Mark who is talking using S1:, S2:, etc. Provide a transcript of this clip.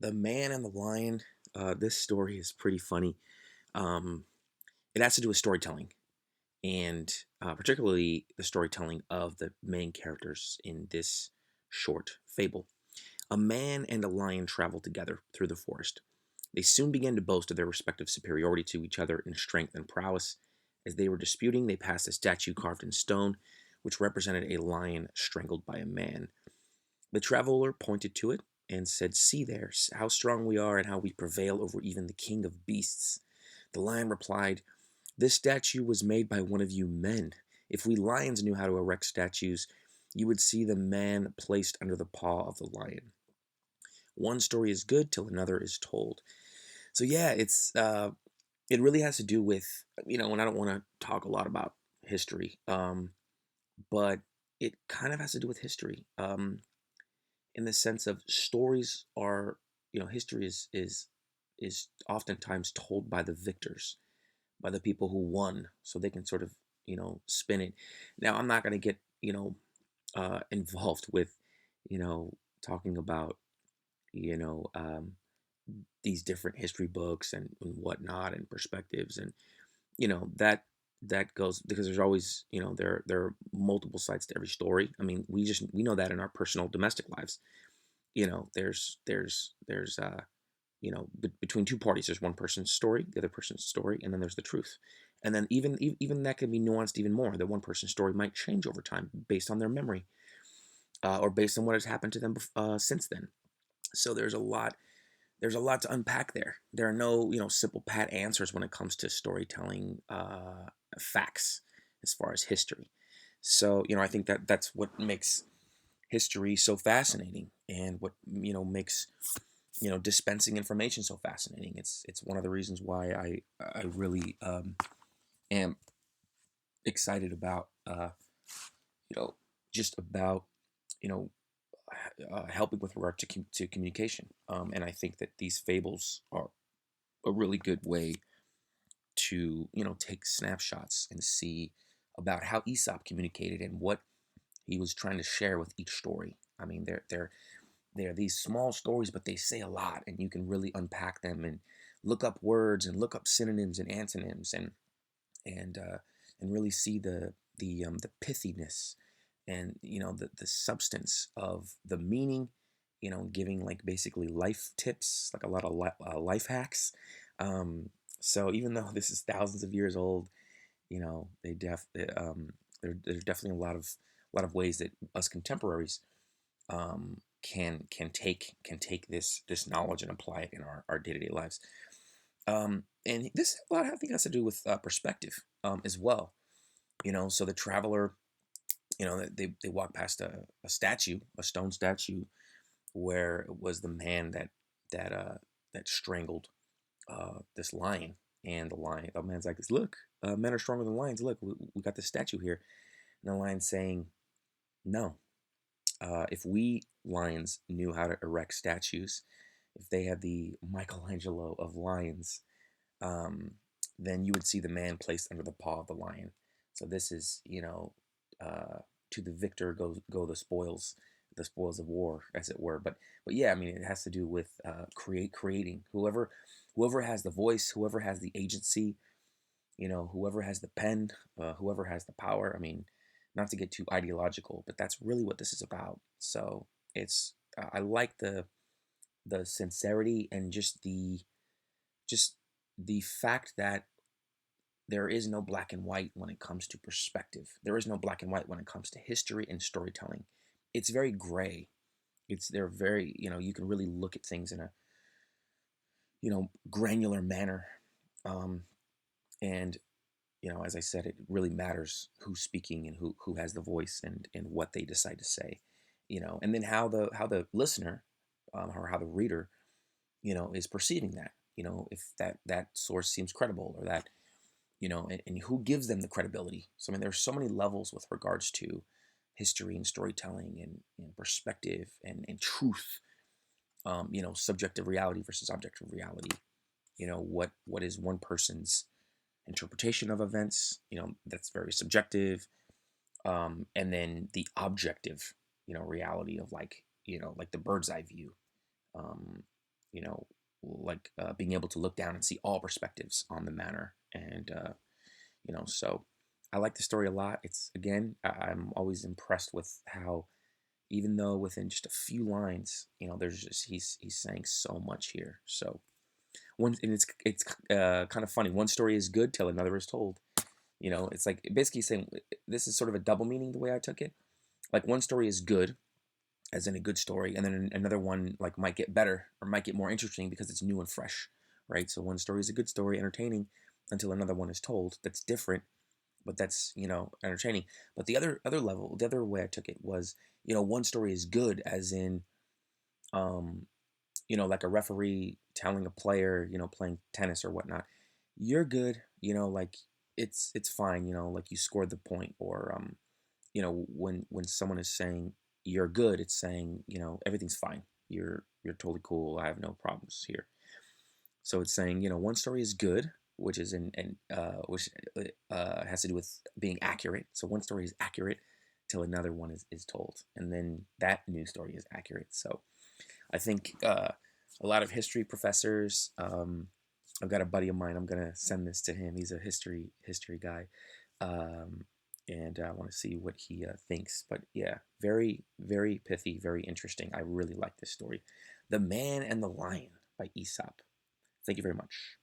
S1: The Man and the Lion. This story is pretty funny. Um, it has to do with storytelling, and particularly the storytelling of the main characters in this short fable. A man and a lion travel together through the forest. They soon began to boast of their respective superiority to each other in strength and prowess. As they were disputing, they passed a statue carved in stone, which represented a lion strangled by a man. The traveler pointed to it and said, "See there, how strong we are and how we prevail over even the king of beasts." The lion replied, "This statue was made by one of you men. If we lions knew how to erect statues, you would see the man placed under the paw of the lion. One story is good till another is told." So yeah, it really has to do with, and I don't want to talk a lot about history, but it kind of has to do with history. In the sense of stories are, history is oftentimes told by the victors, by the people who won, so they can sort of, spin it. Now, I'm not going to get, involved with, you know talking about, you know these different history books and whatnot, and perspectives, and that goes because there's always, there are multiple sides to every story. I mean, we know that in our personal domestic lives. There's between two parties, there's one person's story, the other person's story, and then there's the truth. And then even that can be nuanced even more. The one person's story might change over time based on their memory, or based on what has happened to them since then. So there's a lot to unpack there. There are no, simple pat answers when it comes to storytelling facts as far as history. So, I think that's what makes history so fascinating, and what, makes, dispensing information so fascinating. It's one of the reasons why I really am excited about, you know just about, you know helping with regard to communication. And I think that these fables are a really good way to, take snapshots and see about how Aesop communicated and what he was trying to share with each story. I mean, they're these small stories, but they say a lot, and you can really unpack them and look up words and look up synonyms and antonyms, and really see the pithiness, and the substance of the meaning. Giving like basically life tips, like a lot of life hacks. So even though this is thousands of years old, there's definitely a lot of ways that us contemporaries can take this knowledge and apply it in our day-to-day lives. And this a lot, I think, has to do with perspective, as well. So the traveler, they walk past a statue, a stone statue, where it was the man that strangled this lion. And the man's like, "Look, men are stronger than lions. Look, we got this statue here." And the lion's saying, "No, if we lions knew how to erect statues, if they had the Michelangelo of lions, um, then you would see the man placed under the paw of the lion." So this is, to the victor go the spoils of war, as it were. But yeah, I mean, it has to do with creating. Whoever has the voice, whoever has the agency, whoever has the pen, whoever has the power. I mean, not to get too ideological, but that's really what this is about. So I like the sincerity, and just the fact that there is no black and white when it comes to perspective. There is no black and white when it comes to history and storytelling. It's very gray. They're very, you can really look at things in a, granular manner. Um, and as I said, it really matters who's speaking and who has the voice, and what they decide to say. And then how the listener, or how the reader, is perceiving that. If that source seems credible, or that, and who gives them the credibility. So I mean, there's so many levels with regards to history and storytelling, and perspective, and truth. Subjective reality versus objective reality. What is one person's interpretation of events? That's very subjective. And then the objective, reality of, like, like the bird's eye view. Um, like being able to look down and see all perspectives on the matter. And so I like the story a lot. It's, again, I'm always impressed with how, even though within just a few lines, there's just he's saying so much here. So one, and it's kind of funny. One story is good till another is told. It's like basically saying, this is sort of a double meaning the way I took it. Like, one story is good, as in a good story, and then another one like might get better or might get more interesting because it's new and fresh, right? So one story is a good story, entertaining, until another one is told that's different, but that's entertaining. But the other level, the other way I took it was, one story is good, as in, um, like a referee telling a player, playing tennis or whatnot, you're good, like it's fine, like you scored the point. Or when someone is saying you're good, it's saying, everything's fine. You're totally cool. I have no problems here. So it's saying, one story is good, which is which has to do with being accurate. So one story is accurate till another one is told, and then that new story is accurate. So I think a lot of history professors. I've got a buddy of mine. I'm gonna send this to him. He's a history guy, um, and I want to see what he thinks. But yeah, very very pithy, very interesting. I really like this story, "The Man and the Lion" by Aesop. Thank you very much.